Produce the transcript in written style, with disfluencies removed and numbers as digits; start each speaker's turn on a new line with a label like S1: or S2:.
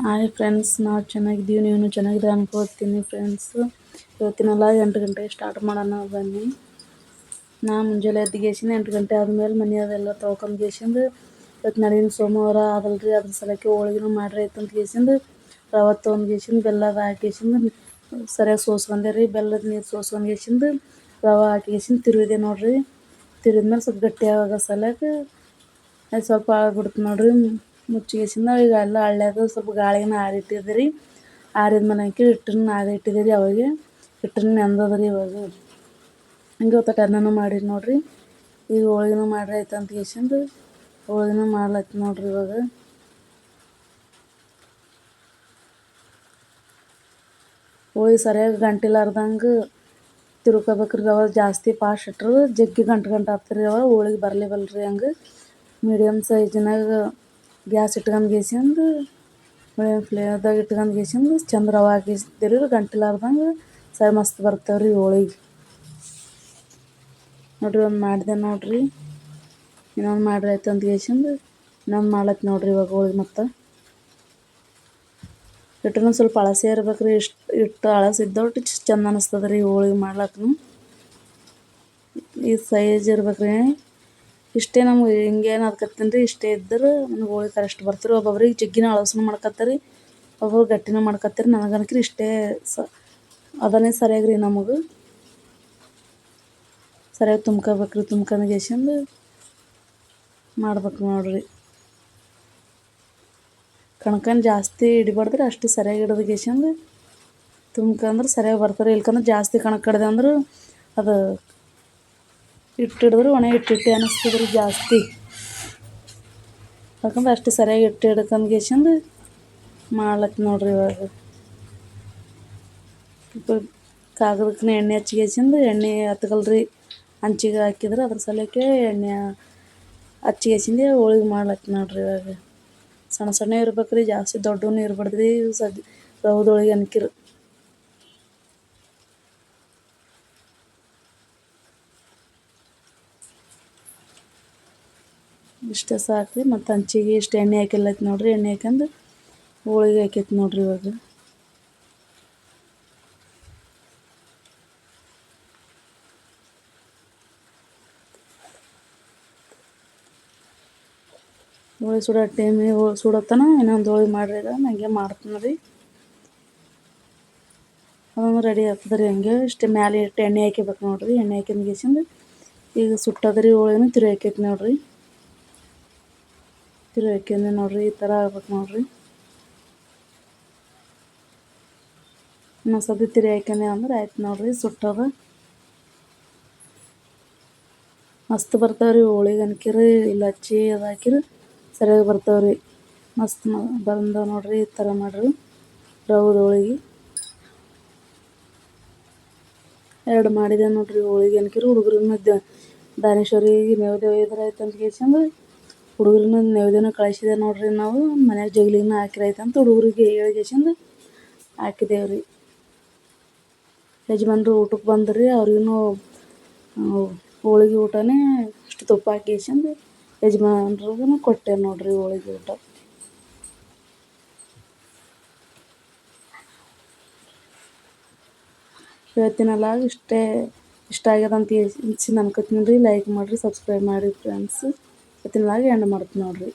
S1: Hi friends, ನಾವು ಚೆನ್ನಾಗಿದ್ದೀವಿ. ನೀವು ಚೆನ್ನಾಗಿದ್ದೀರ ಅನ್ಕೋತೀನಿ ಫ್ರೆಂಡ್ಸು. ಇವತ್ತಿನೆಲ್ಲ 8 ಗಂಟೆಗೆ ಸ್ಟಾರ್ಟ್ ಮಾಡೋಣ ಬನ್ನಿ. ನಾ ಮುಂಜಾನೆ ಎದ್ದಿಗೇಸಿಂದ 8 ಗಂಟೆ ಆದಮೇಲೆ ಮನೆ ಅದೆಲ್ಲ ತೊಳ್ಕೊಂಡ್ಗೇಸಿಂದು ಇವತ್ತು ನಡುವಿನ ಸೋಮವಾರ ಅದಲ್ರಿ, ಅದ್ರ ಸಲಕ್ಕೆ ಹೋಳ್ಗಿನೂ ಮಾಡ್ರಿ ಅಂತ ಗೇಸಿಂದು ರವೆ ತೊಗೊಂಡ್ಗೇಸಿಂದು ಬೆಲ್ಲದ ಹಾಕೇಸಿಂದು ಸರಿಯಾಗಿ ಸೋಸ್ಕೊಂಡೆ ರೀ. ಬೆಲ್ಲದ ನೀರು ಸೋಸ್ಕೊಂಡ್ಗೇಸಿಂದು ರವೆ ಹಾಕಿಗೇಸಿಂದು ತಿರುವಿದೆ ನೋಡಿರಿ. ತಿರುವಿದ್ಮೇಲೆ ಸ್ವಲ್ಪ ಗಟ್ಟಿ ಆಗೋ ಸಲಕ್ಕೆ ಅದು ಸ್ವಲ್ಪ ಆಗ್ಬಿಡ್ತು ನೋಡಿರಿ. ಮುಚ್ಚಿಗೇಸಿಂದ ಈಗ ಎಲ್ಲ ಹಳ್ಳ್ಯಾಗ ಸ್ವಲ್ಪ ಗಾಳಿನ ಆರಿಟ್ಟಿದ್ದೆ ರೀ. ಆರಿದ್ಮೇಲೆ ಹಾಕಿ ಹಿಟ್ಟನ್ನು ನಾದಿ ಇಟ್ಟಿದ್ದೆ ರೀ. ಅವಾಗೆ ಹಿಟ್ಟನ್ನು ನೆಂದದ ರೀ. ಇವಾಗ ಹಿಂಗೆ ಹೊತ್ತು ಅನ್ನನೂ ಮಾಡಿರಿ ನೋಡಿರಿ. ಈಗ ಹೋಳ್ಗಿನೂ ಮಾಡ್ರಿ ಆಯ್ತು ಅಂತ ಗೇಸಿಂದು ಹೋಳ್ಗಿನೂ ಮಾಡ್ಲತ್ತಿ ನೋಡಿರಿ. ಇವಾಗ ಹೋಳಿಗೆ ಸರಿಯಾಗಿ ಗಂಟಿಲಾರ್ದಂಗೆ ತಿರ್ಕೋಬೇಕ್ರಿ. ರವೆ ಜಾಸ್ತಿ ಫಾಸ್ಟ್ ಇಟ್ಟರೆ ಜಗ್ಗಿ ಗಂಟು ಆಗ್ತದೆ ರೀ. ರವೆ ಹೋಳಿಗೆ ಬರಲೇಬಲ್ರಿ. ಹಂಗೆ ಮೀಡಿಯಮ್ ಸೈಜಿನಾಗ ಗ್ಯಾಸ್ ಇಟ್ಕೊಂಡ್ಗೇಸಿಂದು ಮೀಡಿಯಮ್ ಫ್ಲೇಮ್ದಾಗ ಇಟ್ಕೊಂಡ್ಗೇಸಿಂದು ಚಂದ ರವೆ ಹಾಕಿಸ್ತೀರಿ. ಗಂಟಿಲಾರ್ದಂಗೆ ಸರಿ ಮಸ್ತ್ ಬರ್ತಾವೆ ರೀ ಹೋಳಿಗೆ. ನೋಡಿರಿ ಒಂದು ಮಾಡಿದೆ ನೋಡಿರಿ. ಇನ್ನೊಂದು ಮಾಡ್ರಿ ಆಯ್ತು ಅಂತ ಗೇಸಿಂದು ಇನ್ನೊಂದು ಮಾಡ್ಲತ್ತಿ ನೋಡಿರಿ. ಇವಾಗ ಹೋಳಿಗೆ ಮತ್ತು ಹಿಟ್ಟನ್ನು ಸ್ವಲ್ಪ ಅಳಸೆ ಇರ್ಬೇಕು ರೀ. ಹಿಟ್ಟು ಅಳಸಿದ್ದೊಟ್ಟು ಚಂದ ಅನ್ನಿಸ್ತದೆ ರೀ ಹೋಳಿಗೆ ಮಾಡ್ಲಕ್ಕೂ. ಈ ಸೈಜ್ ಇರ್ಬೇಕು ರೀ. ಇಷ್ಟೇ ನಮ್ಗೆ ಹಿಂಗೇನು ಅದ್ಕತ್ತೀನಿ ರೀ. ಇಷ್ಟೇ ಇದ್ದರೆ ನಮ್ಗೆ ಹೋಳಿಗೆ ಕರೆಕ್ಟ್ ಬರ್ತಾರೆ. ಒಬ್ಬೊಬ್ರಿಗೆ ಜಗ್ಗಿನ ಅಳಸನು ಮಾಡ್ಕೊತಾರೆ, ಒಬ್ಬೊಬ್ರು ಗಟ್ಟಿನೂ ಮಾಡ್ಕೊತಾರೆ. ನನಗನ್ಕ್ರಿ ಇಷ್ಟೇ ಅದನ್ನೇ ಸರಿಯಾಗಿ ರೀ. ನಮಗೆ ಸರಿಯಾಗಿ ತುಂಬ್ಕೋಬೇಕು ರೀ. ತುಂಬ್ಕೊಂಡ್ಗೇಸಿಂದು ಮಾಡ್ಬೇಕು ನೋಡಿರಿ. ಕಣ್ಕಂಡು ಜಾಸ್ತಿ ಹಿಡಿಬಾರ್ದ್ರಿ. ಅಷ್ಟು ಸರಿಯಾಗಿ ಹಿಡಿದ್ಗೇಸಿಂದು ತುಂಬ್ಕೊಂಡ್ರೆ ಸರಿಯಾಗಿ ಬರ್ತಾರೆ. ಇಲ್ಕಂದ್ರೆ ಜಾಸ್ತಿ ಕಣಕ್ಕೆ ಹಿಡ್ದೆ ಅಂದ್ರೆ ಅದು ಹಿಟ್ಟು ಹಿಡಿದ್ರೆ ಒಣ ಹಿಟ್ಟು ಅನ್ನಿಸ್ತದೆ ರೀ ಜಾಸ್ತಿ. ಯಾಕಂದ್ರೆ ಅಷ್ಟು ಸರಿಯಾಗಿ ಹಿಟ್ಟು ಹಿಡ್ಕೊಂಡ್ಗೇಸಿಂದು ಮಾಡ್ಲತ್ತಿ ನೋಡಿರಿ. ಇವಾಗ ಕಾಗದಕ್ಕೆ ಎಣ್ಣೆ ಹಚ್ಚಿಗೇಸಿಂದು ಎಣ್ಣೆ ಹತ್ಗಲ್ರಿ ಹಂಚಿಗೆ ಹಾಕಿದ್ರೆ ಅದ್ರ ಸಲಕ್ಕೆ ಎಣ್ಣೆ ಹಚ್ಚಿಗೇಸಿಂದೆ ಹೋಳಿಗೆ ಮಾಡ್ಲತ್ತಿ ನೋಡಿರಿ. ಇವಾಗ ಸಣ್ಣ ಸಣ್ಣ ಇರ್ಬೇಕು ರೀ, ಜಾಸ್ತಿ ದೊಡ್ಡವೂ ಇರ್ಬಾರ್ದು ರೀ. ರವೆದ ಹೋಳಿಗೆ ಅನ್ಕಿರು ಇಷ್ಟೇ ಸಾಕು ರೀ. ಮತ್ತು ಹಂಚಿಗೆ ಇಷ್ಟು ಎಣ್ಣೆ ಹಾಕಿಲ್ಲೈತಿ ನೋಡಿರಿ. ಎಣ್ಣೆ ಹಾಕ್ಯಂಡು ಹೋಳಿಗೆ ಹಾಕೈತಿ ನೋಡಿರಿ. ಇವಾಗ ಹೋಳಿಗೆ ಸುಡೋ ಟೈಮಿಗೆ ಸುಡೋತನ ಇನ್ನೊಂದು ಹೋಳಿಗೆ ಮಾಡ್ರಿ ಹಂಗೆ ಮಾಡ್ತೀನಿ ರೀ. ಅದೊಂದು ರೆಡಿ ಆಗ್ತದೆ ರೀ. ಹಂಗೆ ಇಷ್ಟು ಮ್ಯಾಲೆ ಇಟ್ಟು ಎಣ್ಣೆ ಹಾಕಿಬೇಕು ನೋಡಿರಿ. ಎಣ್ಣೆ ಹಾಕಿಂದ್ಗೇಸಿಂದು ಈಗ ಸುಟ್ಟದ್ರಿ ಹೋಳಿಗೆನೂ ತಿರುವಿ ಹಾಕೈತಿ ನೋಡಿರಿ. ತಿರುವಿ ಹಾಕ್ಯಂಡು ನೋಡಿರಿ ಈ ಥರ ಆಗ್ಬೇಕು ನೋಡಿರಿ. ಇನ್ನೊಂದು ಸತಿ ತಿರುವಿ ಹಾಕ್ಯಂಡೆ ಅಂದ್ರೆ ಆಯ್ತು ನೋಡಿರಿ, ಸುಟ್ಟದ. ಮಸ್ತ್ ಬರ್ತಾವೆ ರೀ ಹೋಳಿಗೆ ಅನ್ಕಿರಿ. ಇಲ್ಲ ಹಚ್ಚಿ ಅದು ಹಾಕಿರಿ ಸರಿಯಾಗಿ ಬರ್ತಾವೆ ರೀ. ಮಸ್ತ್ ಬಂದವೆ ನೋಡಿರಿ. ಈ ಥರ ಮಾಡಿರಿ ರವೆದ ಹೋಳಿಗೆ. 2 ಮಾಡಿದೆ ನೋಡಿರಿ ಹೋಳಿಗೆ ಅನ್ಕಿರಿ. ಹುಡುಗರನ್ನ ದಾನೇಶ್ವರಿಗೆ ನೈವೇದ್ಯ ಒಯ್ದ್ರೆ ಆಯ್ತು ಅಂತ ಗೇಸಿಂದು ಹುಡುಗರನ್ನ ನೈವೇದ್ಯನ ಕಳಿಸಿದೆ ನೋಡಿರಿ. ನಾವು ಮನ್ಯಾಗ ಜಗ್ಲಿನ ಹಾಕಿರೈತೆ ಅಂತ ಹುಡುಗರಿಗೆ ಹೇಳಿಗೇಸಿಂದು ಹಾಕಿದ್ದೇವೆ ರೀ. ಯಜಮಾನ್ರು ಊಟಕ್ಕೆ ಬಂದ್ರಿ. ಅವ್ರಿಗೂ ಹೋಳಿಗೆ ಊಟನೇ ಇಷ್ಟು ತುಪ್ಪ ಹಾಕಿಗೇಸಿಂದು ಯಜಮಾನ್ರಿಗೂ ಕೊಟ್ಟೆ ನೋಡಿರಿ ಹೋಳಿಗೆ ಊಟ. ಇವತ್ತಿನೆಲ್ಲ ಇಷ್ಟ ಆಗ್ಯದ ಅಂತ ಅನ್ಕೋತೀನಿ ರೀ. ಲೈಕ್ ಮಾಡಿರಿ, ಸಬ್ಸ್ಕ್ರೈಬ್ ಮಾಡಿರಿ ಫ್ರೆಂಡ್ಸ್. ಇವತ್ತಿನ ಲಾಗ್ ಎಂಡ್ ಮಾಡ್ತೀನಿ ನೋಡಿರಿ.